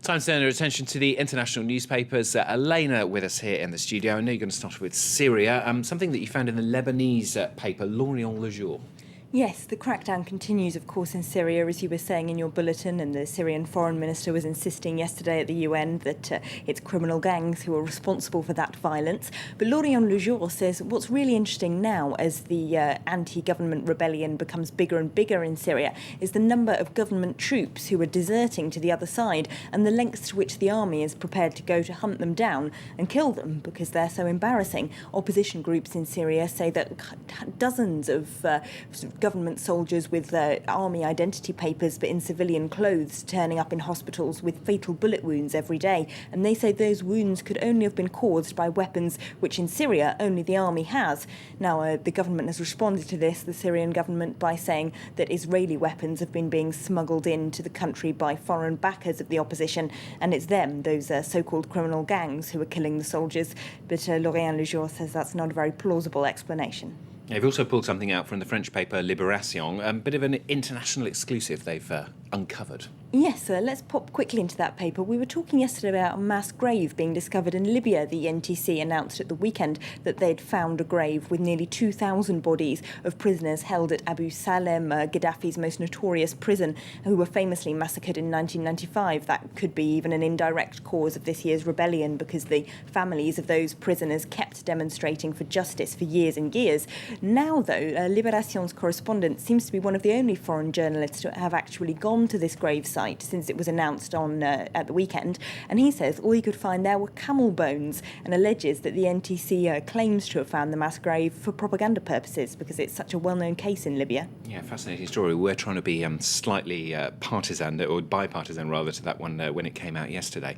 Time to turn our attention to the international newspapers. Elena with us here in the studio. I know you're going to start with Syria, something that you found in the Lebanese paper, L'Orient Le Jour. Yes, the crackdown continues, of course, in Syria, as you were saying in your bulletin, and the Syrian foreign minister was insisting yesterday at the UN that it's criminal gangs who are responsible for that violence. But L'Orient Le Jour says what's really interesting now, as the anti-government rebellion becomes bigger and bigger in Syria, is the number of government troops who are deserting to the other side and the lengths to which the army is prepared to go to hunt them down and kill them because they're so embarrassing. Opposition groups in Syria say that dozens of government soldiers with army identity papers but in civilian clothes turning up in hospitals with fatal bullet wounds every day, and they say those wounds could only have been caused by weapons which in Syria only the army has. Now the government has responded to this, the Syrian government, by saying that Israeli weapons have been being smuggled into the country by foreign backers of the opposition, and it's them, those so-called criminal gangs, who are killing the soldiers. But L'Orient Le Jour says that's not a very plausible explanation. They've also pulled something out from the French paper Libération, a bit of an international exclusive they've uncovered. Yes, let's pop quickly into that paper. We were talking yesterday about a mass grave being discovered in Libya. The NTC announced at the weekend that they'd found a grave with nearly 2,000 bodies of prisoners held at Abu Salem, Gaddafi's most notorious prison, who were famously massacred in 1995. That could be even an indirect cause of this year's rebellion, because the families of those prisoners kept demonstrating for justice for years and years. Now, though, Libération's correspondent seems to be one of the only foreign journalists to have actually gone to this gravesite since it was announced on at the weekend, and he says all he could find there were camel bones, and alleges that the NTC claims to have found the mass grave for propaganda purposes because it's such a well-known case in Libya. Yeah, fascinating story. We're trying to be slightly partisan, or bipartisan rather, to that one when it came out yesterday.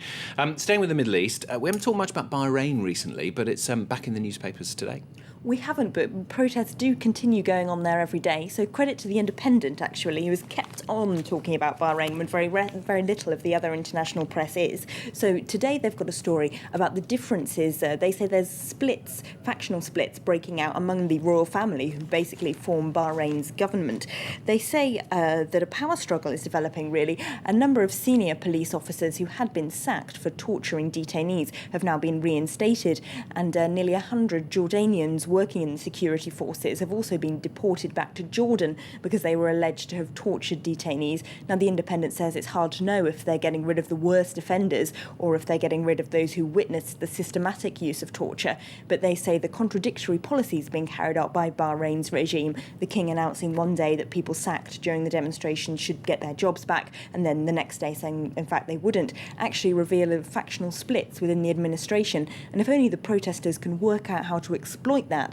Staying with the Middle East, we haven't talked much about Bahrain recently, but it's back in the newspapers today. We haven't, but protests do continue going on there every day. So credit to The Independent, actually, who has kept on talking about Bahrain when very little of the other international press is. So today they've got a story about the differences. They say there's splits, factional splits, breaking out among the royal family, who basically form Bahrain's government. They say that a power struggle is developing, really. A number of senior police officers who had been sacked for torturing detainees have now been reinstated, and nearly 100 Jordanians working in the security forces have also been deported back to Jordan because they were alleged to have tortured detainees. Now, The Independent says it's hard to know if they're getting rid of the worst offenders or if they're getting rid of those who witnessed the systematic use of torture. But they say the contradictory policies being carried out by Bahrain's regime, the king announcing one day that people sacked during the demonstration should get their jobs back, and then the next day saying, in fact, they wouldn't, actually reveal factional splits within the administration. And if only the protesters can work out how to exploit that,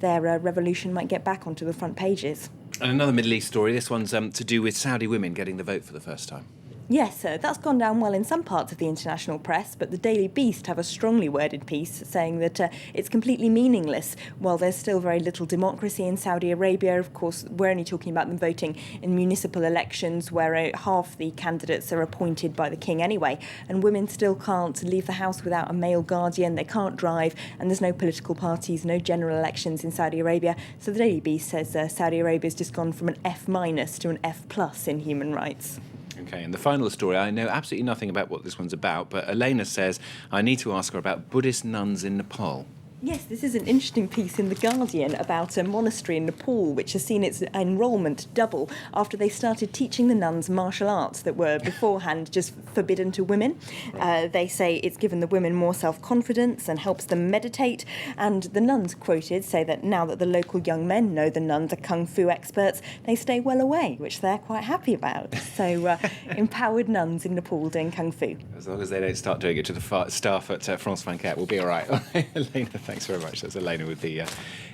their revolution might get back onto the front pages. And another Middle East story. This one's to do with Saudi women getting the vote for the first time. Yes, that's gone down well in some parts of the international press, but the Daily Beast have a strongly worded piece saying that it's completely meaningless. While there's still very little democracy in Saudi Arabia, of course, we're only talking about them voting in municipal elections where half the candidates are appointed by the king anyway, and women still can't leave the house without a male guardian, they can't drive, and there's no political parties, no general elections in Saudi Arabia. So the Daily Beast says Saudi Arabia's just gone from an F- to an F+ in human rights. Okay, and the final story, I know absolutely nothing about what this one's about, but Elena says I need to ask her about Buddhist nuns in Nepal. Yes, this is an interesting piece in The Guardian about a monastery in Nepal which has seen its enrolment double after they started teaching the nuns martial arts that were beforehand just forbidden to women. They say it's given the women more self-confidence and helps them meditate, and the nuns quoted say that now that the local young men know the nuns are kung fu experts, they stay well away, which they're quite happy about. So empowered nuns in Nepal doing kung fu. As long as they don't start doing it to the staff at France 24, we'll be all right. Elena, thanks very much. That's Elena with the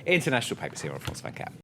international papers here on France 24.